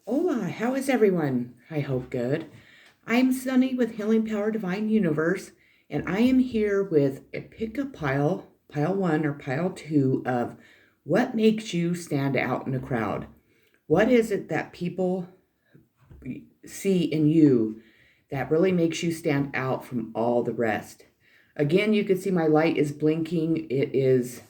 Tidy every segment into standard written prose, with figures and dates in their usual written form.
Hola, how is everyone? I hope good. I'm Sunny with Healing Power Divine Universe, and I am here with a pick a pile one or pile two of what makes you stand out in a crowd. What is it that people see in you that really makes you stand out from all the rest? Again, you can see my light is blinking. It is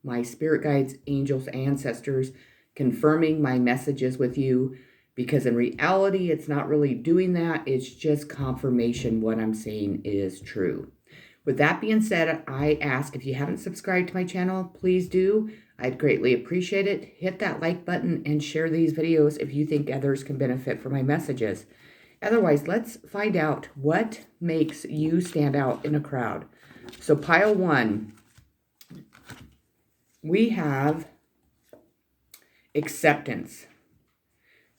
my spirit guides, angels, ancestors confirming my messages with you, because in reality, it's not really doing that. It's just confirmation what I'm saying is true. With that being said, I ask if you haven't subscribed to my channel, please do. I'd greatly appreciate it. Hit that like button and share these videos if you think others can benefit from my messages. Otherwise, let's find out what makes you stand out in a crowd. So pile one, we have acceptance.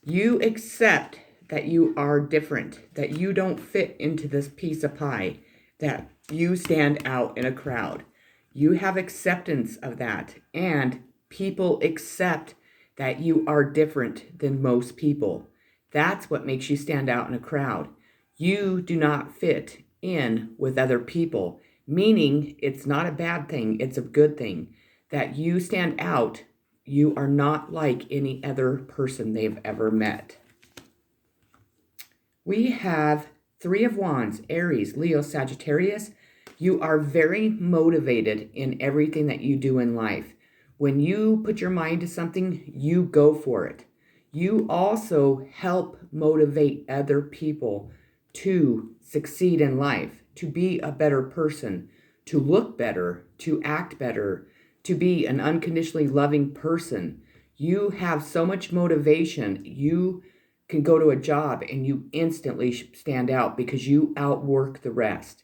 You accept that you are different, that you don't fit into this piece of pie, that you stand out in a crowd. You have acceptance of that, and people accept that you are different than most people. That's what makes you stand out in a crowd. You do not fit in with other people, meaning it's not a bad thing, it's a good thing. That you stand out, you are not like any other person they've ever met. We have Three of Wands, Aries, Leo, Sagittarius. You are very motivated in everything that you do in life. When you put your mind to something, you go for it. You also help motivate other people to succeed in life, to be a better person, to look better, to act better, to be an unconditionally loving person. You have so much motivation. You can go to a job and you instantly stand out because you outwork the rest.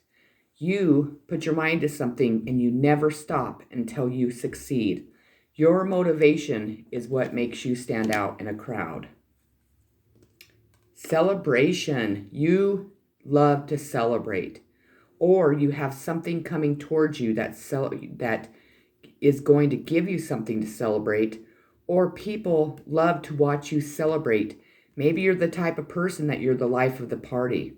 You put your mind to something and you never stop until you succeed. Your motivation is what makes you stand out in a crowd. Celebration. You love to celebrate, or you have something coming towards you that is going to give you something to celebrate, or people love to watch you celebrate. Maybe you're the type of person that you're the life of the party.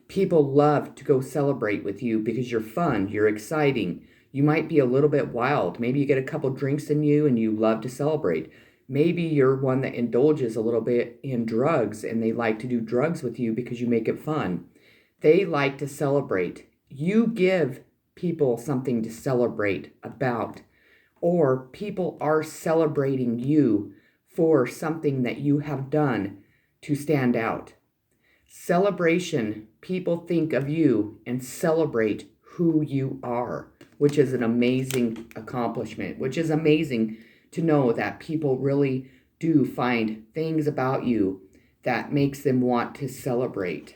People love to go celebrate with you because you're fun, you're exciting. You might be a little bit wild. Maybe you get a couple drinks in you and you love to celebrate. Maybe you're one that indulges a little bit in drugs and they like to do drugs with you because you make it fun. They like to celebrate. You give people something to celebrate about, or people are celebrating you for something that you have done to stand out. Celebration, people think of you and celebrate who you are, which is an amazing accomplishment, which is amazing to know that people really do find things about you that makes them want to celebrate.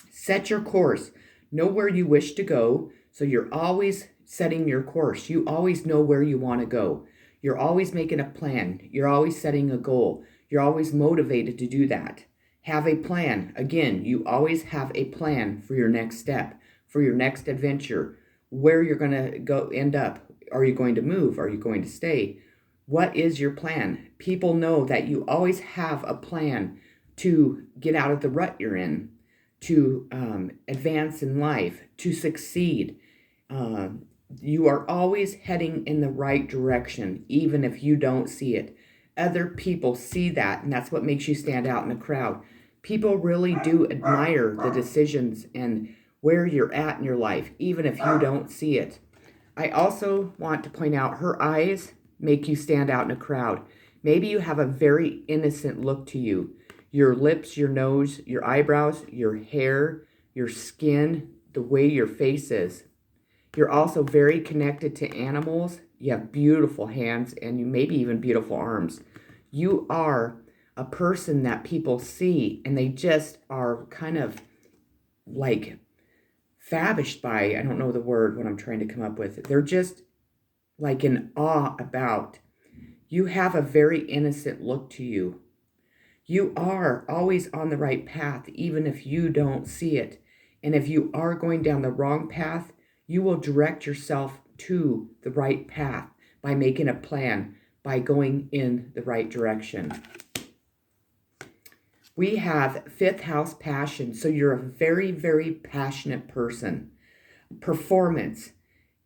Set your course. Know where you wish to go, so you're always setting your course. You always know where you want to go. You're always making a plan. You're always setting a goal. You're always motivated to do that. Have a plan. Again, you always have a plan for your next step, for your next adventure, where you're going to go end up. Are you going to move? Are you going to stay? What is your plan? People know that you always have a plan to get out of the rut you're in, to advance in life, to succeed. You are always heading in the right direction, even if you don't see it. Other people see that, and that's what makes you stand out in a crowd. People really do admire the decisions and where you're at in your life, even if you don't see it. I also want to point out her eyes make you stand out in a crowd. Maybe you have a very innocent look to you. Your lips, your nose, your eyebrows, your hair, your skin, the way your face is. You're also very connected to animals. You have beautiful hands and you maybe even beautiful arms. You are a person that people see and they just are kind of like fabished by. I don't know the word what I'm trying to come up with. They're just like in awe about. You have a very innocent look to you. You are always on the right path, even if you don't see it. And if you are going down the wrong path, you will direct yourself to the right path by making a plan, by going in the right direction. We have fifth house passion. So you're a very, very passionate person. Performance,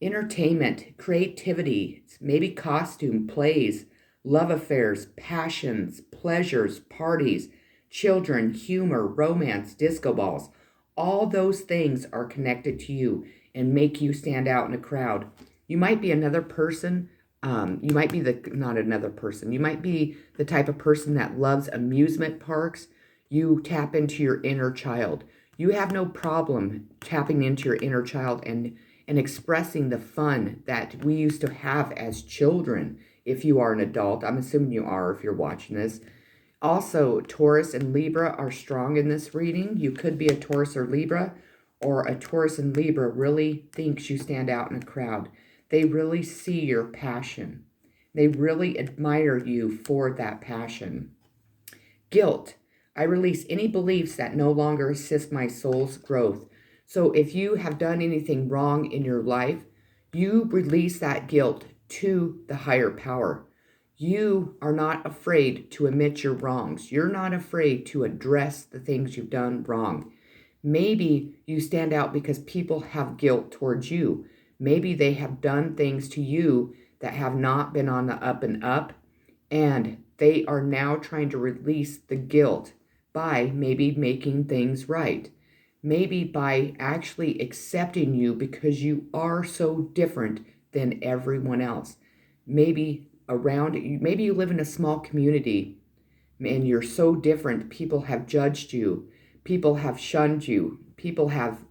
entertainment, creativity, maybe costume, plays, love affairs, passions, pleasures, parties, children, humor, romance, disco balls. All those things are connected to you and make you stand out in a crowd. You might be another person. You might be not another person. You might be the type of person that loves amusement parks. You tap into your inner child. You have no problem tapping into your inner child and expressing the fun that we used to have as children. If you are an adult, I'm assuming you are if you're watching this. Also, Taurus and Libra are strong in this reading. You could be a Taurus or Libra, or a Taurus and Libra really thinks you stand out in a crowd. They really see your passion. They really admire you for that passion. Guilt. I release any beliefs that no longer assist my soul's growth. So if you have done anything wrong in your life, you release that guilt to the higher power. You are not afraid to admit your wrongs. You're not afraid to address the things you've done wrong. Maybe you stand out because people have guilt towards you. Maybe they have done things to you that have not been on the up and up, and they are now trying to release the guilt by maybe making things right. Maybe by actually accepting you because you are so different than everyone else. Maybe maybe you live in a small community and you're so different. People have judged you. People have shunned you. People have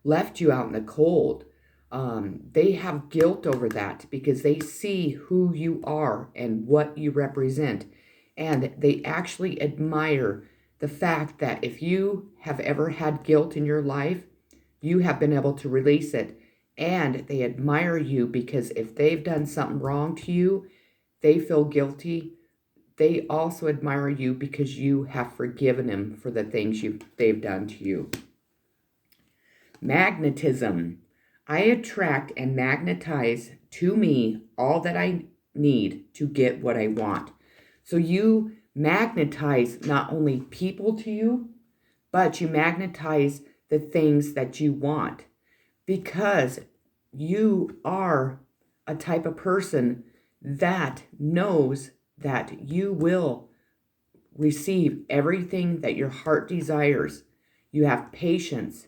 left you out in the cold. They have guilt over that because they see who you are and what you represent. And they actually admire the fact that if you have ever had guilt in your life, you have been able to release it. And they admire you because if they've done something wrong to you, they feel guilty. They also admire you because you have forgiven them for the things they've done to you. Magnetism. I attract and magnetize to me all that I need to get what I want. So you magnetize not only people to you, but you magnetize the things that you want because you are a type of person that knows that you will receive everything that your heart desires. You have patience.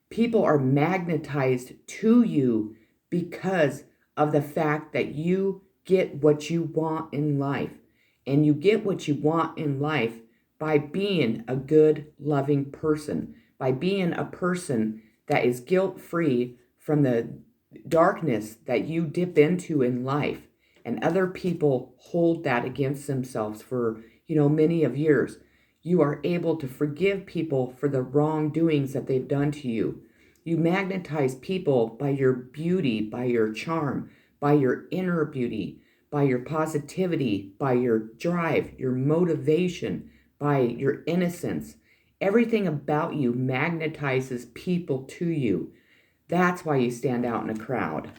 People are magnetized to you because of the fact that you get what you want in life. And you get what you want in life by being a good, loving person, by being a person that is guilt-free from the darkness that you dip into in life. And other people hold that against themselves for, many of years. You are able to forgive people for the wrongdoings that they've done to you. You magnetize people by your beauty, by your charm, by your inner beauty, by your positivity, by your drive, your motivation, by your innocence. Everything about you magnetizes people to you. That's why you stand out in a crowd.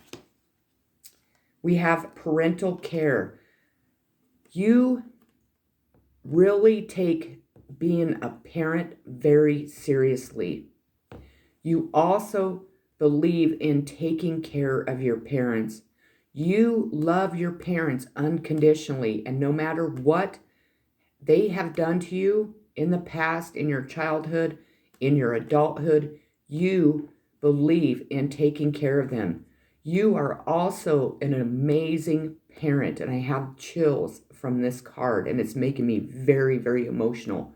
We have parental care. You really take being a parent very seriously. You also believe in taking care of your parents. You love your parents unconditionally, and no matter what they have done to you in the past, in your childhood, in your adulthood, you believe in taking care of them. You are also an amazing parent, and I have chills from this card, and it's making me very, very emotional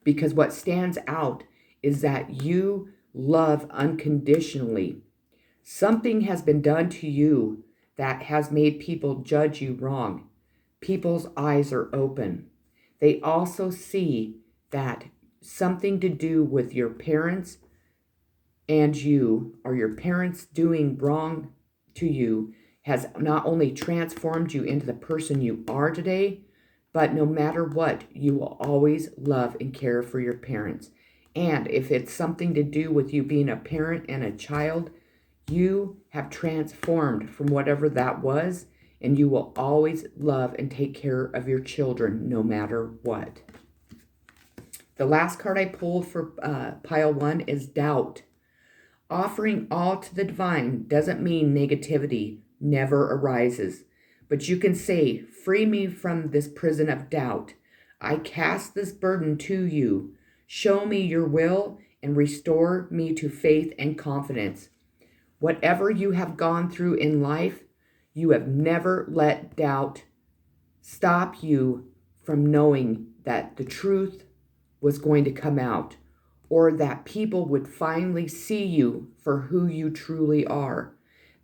because what stands out is that you love unconditionally. Something has been done to you that has made people judge you wrong. People's eyes are open. They also see that something to do with your parents and you, or your parents doing wrong to you, has not only transformed you into the person you are today, but no matter what, you will always love and care for your parents. And if it's something to do with you being a parent and a child, you have transformed from whatever that was, and you will always love and take care of your children no matter what. The last card I pulled for pile 1 is doubt. Offering all to the divine doesn't mean negativity never arises, but you can say, free me from this prison of doubt. I cast this burden to you. Show me your will and restore me to faith and confidence. Whatever you have gone through in life, you have never let doubt stop you from knowing that the truth was going to come out, or that people would finally see you for who you truly are,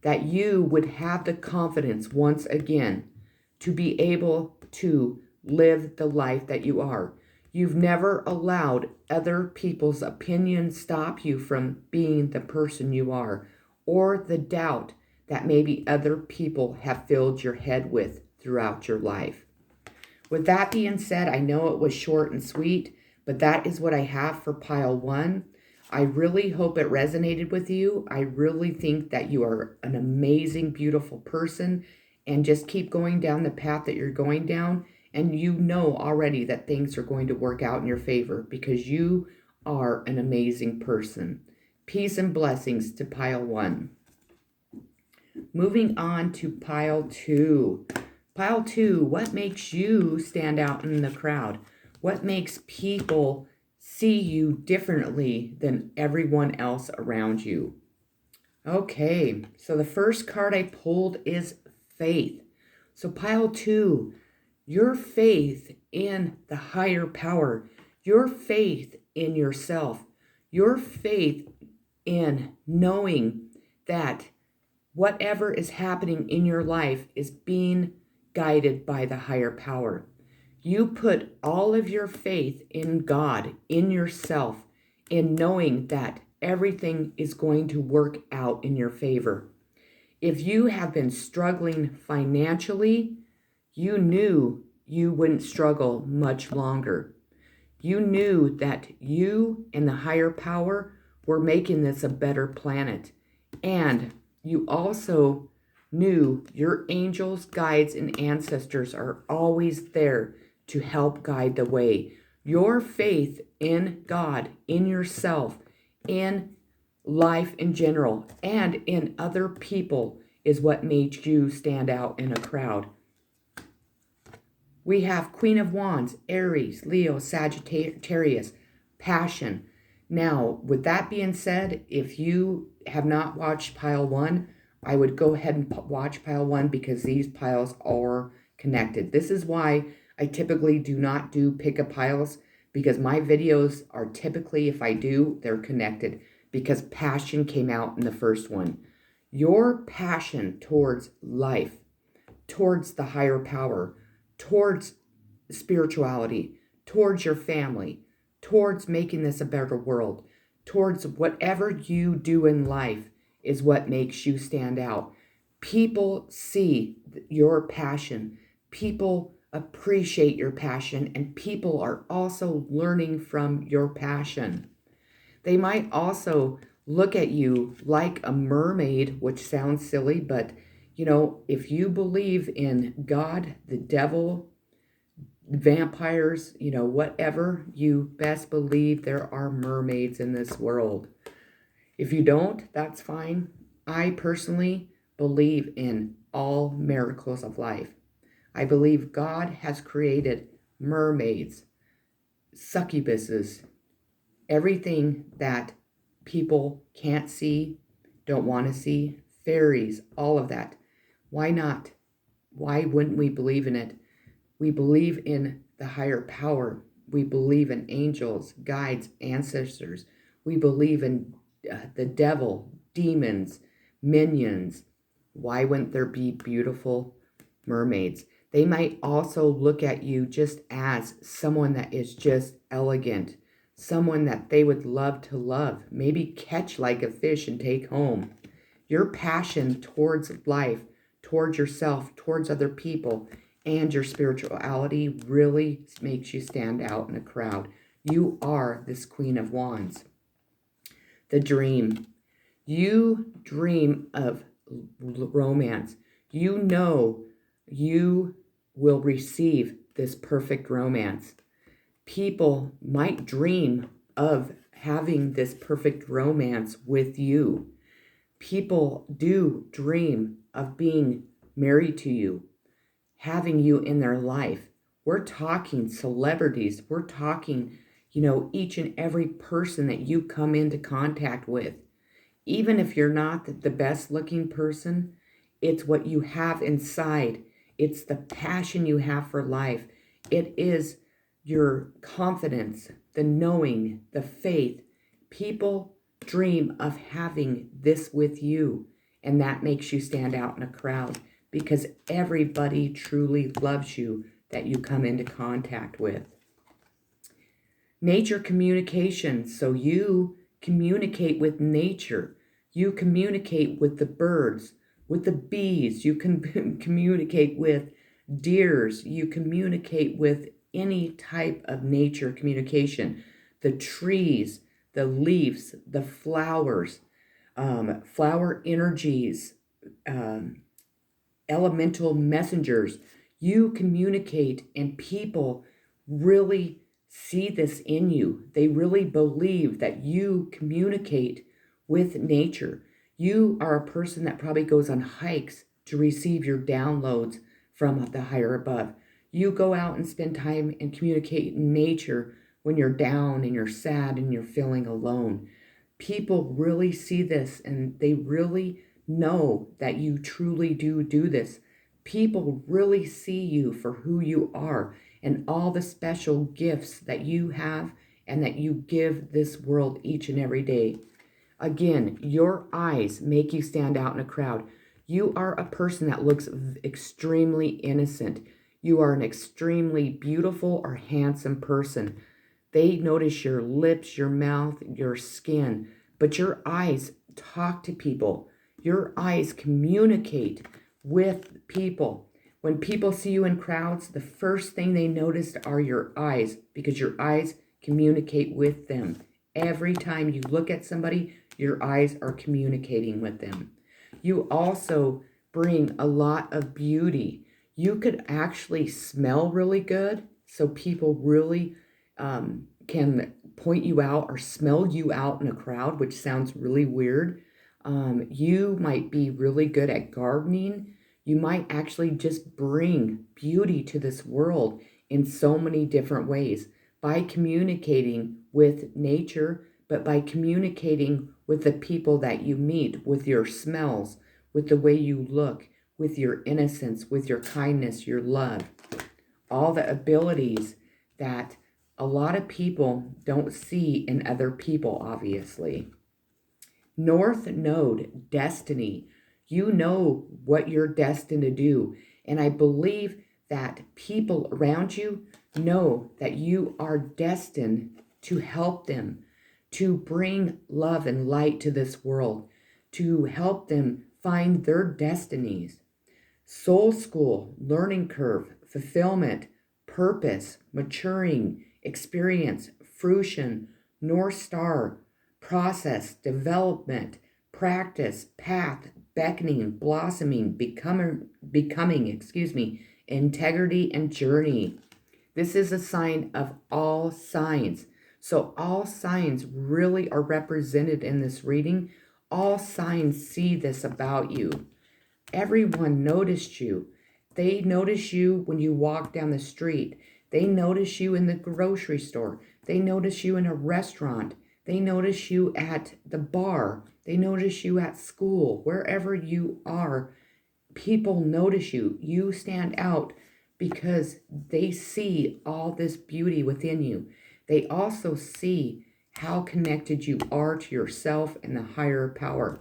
that you would have the confidence once again to be able to live the life that you are. You've never allowed other people's opinions stop you from being the person you are, or the doubt that maybe other people have filled your head with throughout your life. With that being said, I know it was short and sweet, but that is what I have for pile 1. I really hope it resonated with you. I really think that you are an amazing, beautiful person, and just keep going down the path that you're going down, and you know already that things are going to work out in your favor because you are an amazing person. Peace and blessings to pile 1. Moving on to pile 2. Pile 2, what makes you stand out in the crowd? What makes people see you differently than everyone else around you? Okay, so the first card I pulled is faith. So pile 2, your faith in the higher power, your faith in yourself, your faith in knowing that whatever is happening in your life is being guided by the higher power. You put all of your faith in God, in yourself, in knowing that everything is going to work out in your favor. If you have been struggling financially, you knew you wouldn't struggle much longer. You knew that you and the higher power were making this a better planet. And you also knew your angels, guides, and ancestors are always there to help guide the way. Your faith in God, in yourself, in life in general, and in other people is what made you stand out in a crowd. We have Queen of Wands, Aries, Leo, Sagittarius, passion. Now, with that being said, if you have not watched pile 1, I would go ahead and watch pile 1 because these piles are connected. This is why I typically do not do pick-up piles, because my videos are typically, if I do, they're connected because passion came out in the first one. Your passion towards life, towards the higher power, towards spirituality, towards your family, towards making this a better world, towards whatever you do in life is what makes you stand out. People see your passion. People appreciate your passion, and people are also learning from your passion. They might also look at you like a mermaid, which sounds silly, but you know, if you believe in God, the devil, vampires, you know, whatever, you best believe there are mermaids in this world. If you don't, that's fine. I personally believe in all miracles of life. I believe God has created mermaids, succubuses, everything that people can't see, don't want to see, fairies, all of that. Why not? Why wouldn't we believe in it? We believe in the higher power. We believe in angels, guides, ancestors. We believe in the devil, demons, minions. Why wouldn't there be beautiful mermaids? They might also look at you just as someone that is just elegant, someone that they would love to love, maybe catch like a fish and take home. Your passion towards life, towards yourself, towards other people, and your spirituality really makes you stand out in a crowd. You are this Queen of Wands. The dream. You dream of romance. You know you will receive this perfect romance. People might dream of having this perfect romance with you. People do dream of being married to you, having you in their life. We're talking celebrities. We're talking, each and every person that you come into contact with. Even if you're not the best looking person, it's what you have inside. It's the passion you have for life. It is your confidence, the knowing, the faith. People dream of having this with you, and that makes you stand out in a crowd because everybody truly loves you that you come into contact with. Nature communication. So you communicate with nature. You communicate with the birds, with the bees. You can communicate with deers. You communicate with any type of nature communication. The trees, the leaves, the flowers, flower energies, elemental messengers. You communicate, and people really see this in you. They really believe that you communicate with nature. You are a person that probably goes on hikes to receive your downloads from the higher above. You go out and spend time and communicate in nature when you're down and you're sad and you're feeling alone. People really see this and they really know that you truly do this. People really see you for who you are and all the special gifts that you have and that you give this world each and every day. Again, your eyes make you stand out in a crowd. You are a person that looks extremely innocent. You are an extremely beautiful or handsome person. They notice your lips, your mouth, your skin, but your eyes talk to people. Your eyes communicate with people. When people see you in crowds, the first thing they notice are your eyes because your eyes communicate with them. Every time you look at somebody, your eyes are communicating with them. You also bring a lot of beauty. You could actually smell really good, so people really can point you out or smell you out in a crowd, which sounds really weird. You might be really good at gardening. You might actually just bring beauty to this world in so many different ways by communicating with nature, but by communicating with the people that you meet, with your smells, with the way you look, with your innocence, with your kindness, your love, all the abilities that a lot of people don't see in other people, obviously. North Node, destiny. You know what you're destined to do. And I believe that people around you know that you are destined to help them, to bring love and light to this world, to help them find their destinies. Soul school, learning curve, fulfillment, purpose, maturing, experience, fruition, North Star, process, development, practice, path, beckoning, blossoming, becoming, integrity and journey. This is a sign of all signs. So all signs really are represented in this reading. All signs see this about you. Everyone noticed you. They notice you when you walk down the street. They notice you in the grocery store. They notice you in a restaurant. They notice you at the bar. They notice you at school. Wherever you are, people notice you. You stand out because they see all this beauty within you. They also see how connected you are to yourself and the higher power.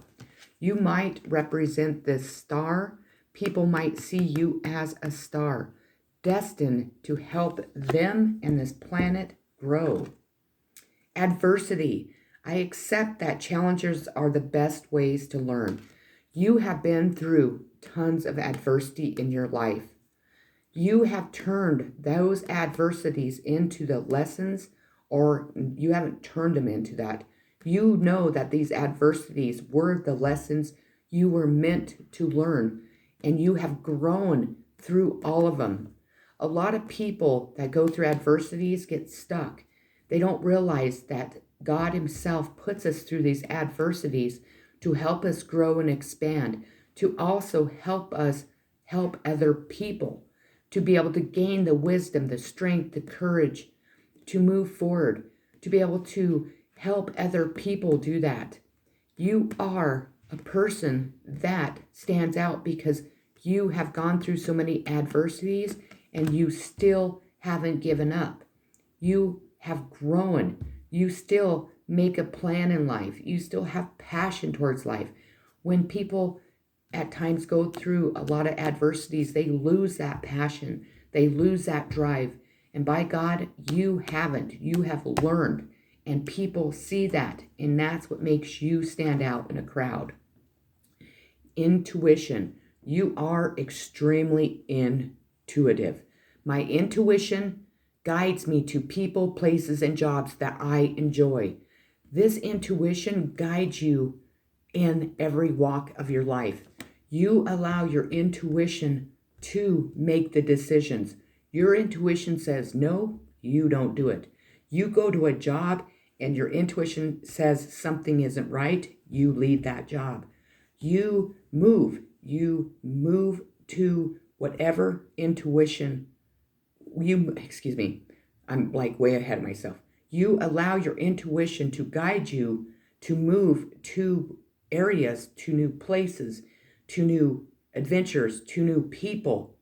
You might represent this star. People might see you as a star, destined to help them and this planet grow. Adversity. I accept that challenges are the best ways to learn. You have been through tons of adversity in your life. You have turned those adversities into the lessons, or you haven't turned them into that. You know that these adversities were the lessons you were meant to learn, and you have grown through all of them. A lot of people that go through adversities get stuck. They don't realize that God Himself puts us through these adversities to help us grow and expand, to also help us help other people, to be able to gain the wisdom, the strength, the courage to move forward, to be able to help other people do that. You are a person that stands out because you have gone through so many adversities and you still haven't given up. You have grown. You still make a plan in life. You still have passion towards life. When people at times go through a lot of adversities, they lose that passion. They lose that drive. And by God, you haven't. You have learned. And people see that. And that's what makes you stand out in a crowd. Intuition. You are extremely intuitive. My intuition guides me to people, places, and jobs that I enjoy. This intuition guides you in every walk of your life. You allow your intuition to make the decisions. Your intuition says no, you don't do it. You go to a job and your intuition says something isn't right, you leave that job. You move to whatever intuition I'm like way ahead of myself. You allow your intuition to guide you to move to areas, to new places, to new adventures, to new people,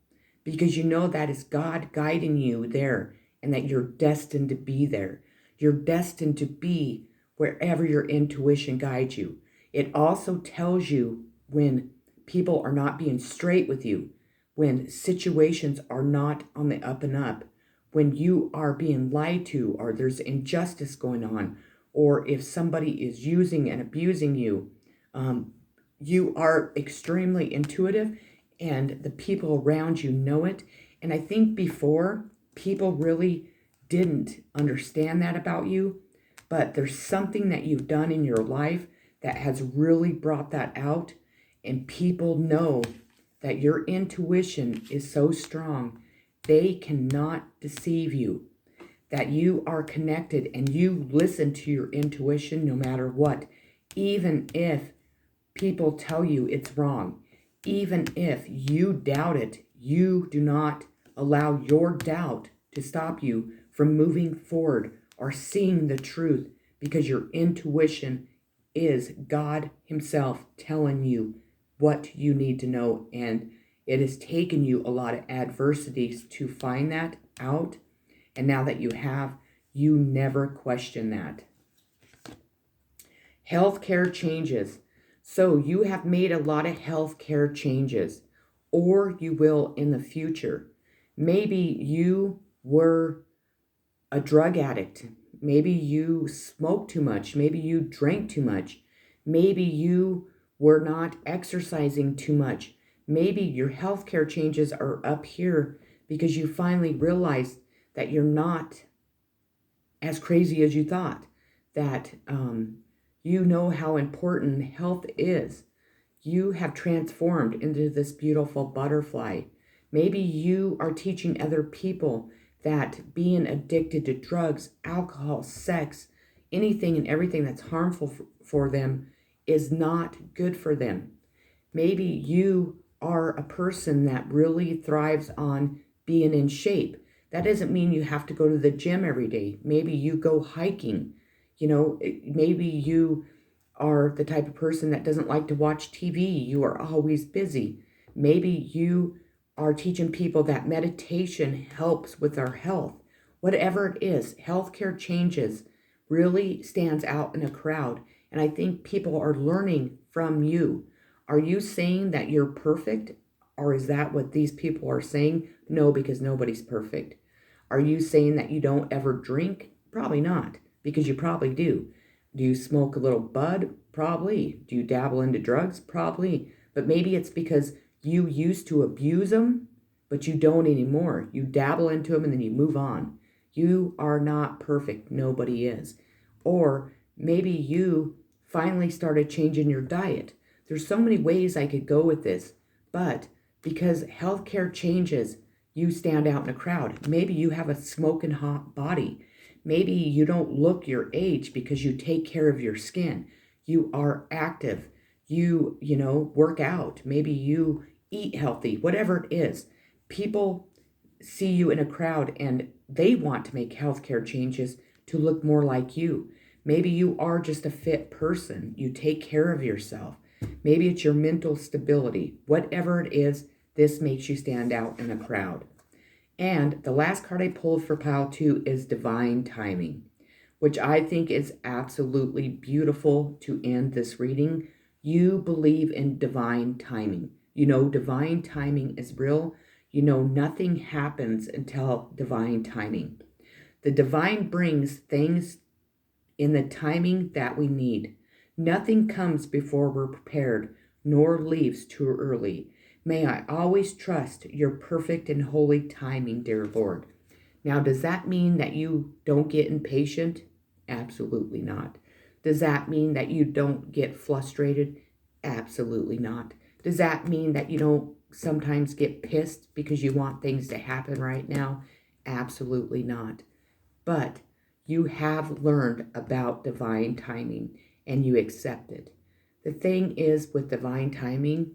because you know that is God guiding you there and that you're destined to be there. You're destined to be wherever your intuition guides you. It also tells you when people are not being straight with you, when situations are not on the up and up, when you are being lied to or there's injustice going on, or if somebody is using and abusing you. You are extremely intuitive and the people around you know it. And I think before, people really didn't understand that about you, but there's something that you've done in your life that has really brought that out, and people know that your intuition is so strong, they cannot deceive you, that you are connected and you listen to your intuition no matter what, even if people tell you it's wrong, even if you doubt it, you do not allow your doubt to stop you from moving forward or seeing the truth, because your intuition is God Himself telling you what you need to know. And it has taken you a lot of adversities to find that out. And now that you have, you never question that. Healthcare changes. So you have made a lot of healthcare changes, or you will in the future. Maybe you were a drug addict. Maybe you smoked too much. Maybe you drank too much. Maybe you were not exercising too much. Maybe your healthcare changes are up here because you finally realized that you're not as crazy as you thought, that you know how important health is. You have transformed into this beautiful butterfly. Maybe you are teaching other people that being addicted to drugs, alcohol, sex, anything and everything that's harmful for them is not good for them. Maybe you are a person that really thrives on being in shape. That doesn't mean you have to go to the gym every day. Maybe you go hiking. Maybe you are the type of person that doesn't like to watch TV. You are always busy. Maybe you are teaching people that meditation helps with our health. Whatever it is, healthcare changes really stands out in a crowd. And I think people are learning from you. Are you saying that you're perfect? Or is that what these people are saying? No, because nobody's perfect. Are you saying that you don't ever drink? Probably not, because you probably do. Do you smoke a little bud? Probably. Do you dabble into drugs? Probably. But maybe it's because you used to abuse them, but you don't anymore. You dabble into them and then you move on. You are not perfect. Nobody is. Or maybe you finally started changing your diet. There's so many ways I could go with this, but because healthcare changes, you stand out in a crowd. Maybe you have a smoking hot body. Maybe you don't look your age because you take care of your skin. You are active. You work out. Maybe you eat healthy, whatever it is. People see you in a crowd and they want to make healthcare changes to look more like you. Maybe you are just a fit person. You take care of yourself. Maybe it's your mental stability. Whatever it is, this makes you stand out in a crowd. And the last card I pulled for pile 2 is divine timing, which I think is absolutely beautiful to end this reading. You believe in divine timing. Divine timing is real. Nothing happens until divine timing. The divine brings things in the timing that we need. Nothing comes before we're prepared, nor leaves too early. May I always trust your perfect and holy timing, dear Lord. Now, does that mean that you don't get impatient? Absolutely not. Does that mean that you don't get frustrated? Absolutely not. Does that mean that you don't sometimes get pissed because you want things to happen right now? Absolutely not. But you have learned about divine timing and you accept it. The thing is with divine timing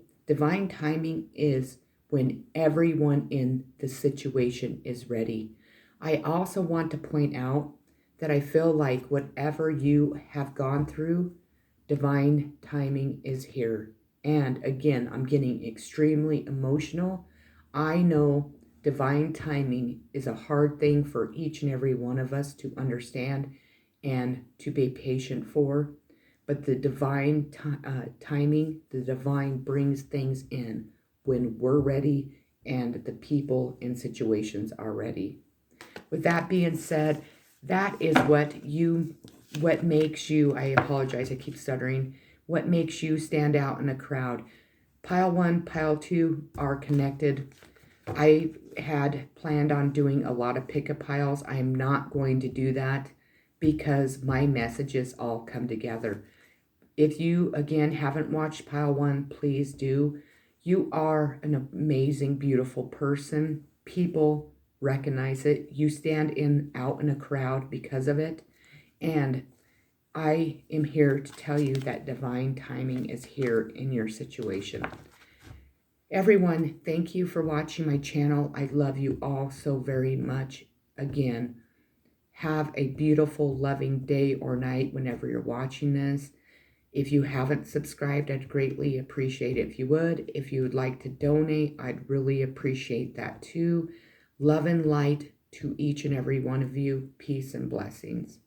is when everyone in the situation is ready. I also want to point out that I feel like whatever you have gone through, divine timing is here. And again, I'm getting extremely emotional. I know divine timing is a hard thing for each and every one of us to understand and to be patient for. But the divine timing, the divine brings things in when we're ready and the people in situations are ready. With that being said, that is what makes you, I apologize, I keep stuttering, what makes you stand out in a crowd. Pile 1, pile 2 are connected. I had planned on doing a lot of pick-up piles. I am not going to do that because my messages all come together. If you, again, haven't watched pile 1, please do. You are an amazing, beautiful person. People recognize it. You stand out in a crowd because of it. And I am here to tell you that divine timing is here in your situation. Everyone, thank you for watching my channel. I love you all so very much. Again, have a beautiful, loving day or night whenever you're watching this. If you haven't subscribed, I'd greatly appreciate it if you would. If you would like to donate, I'd really appreciate that too. Love and light to each and every one of you. Peace and blessings.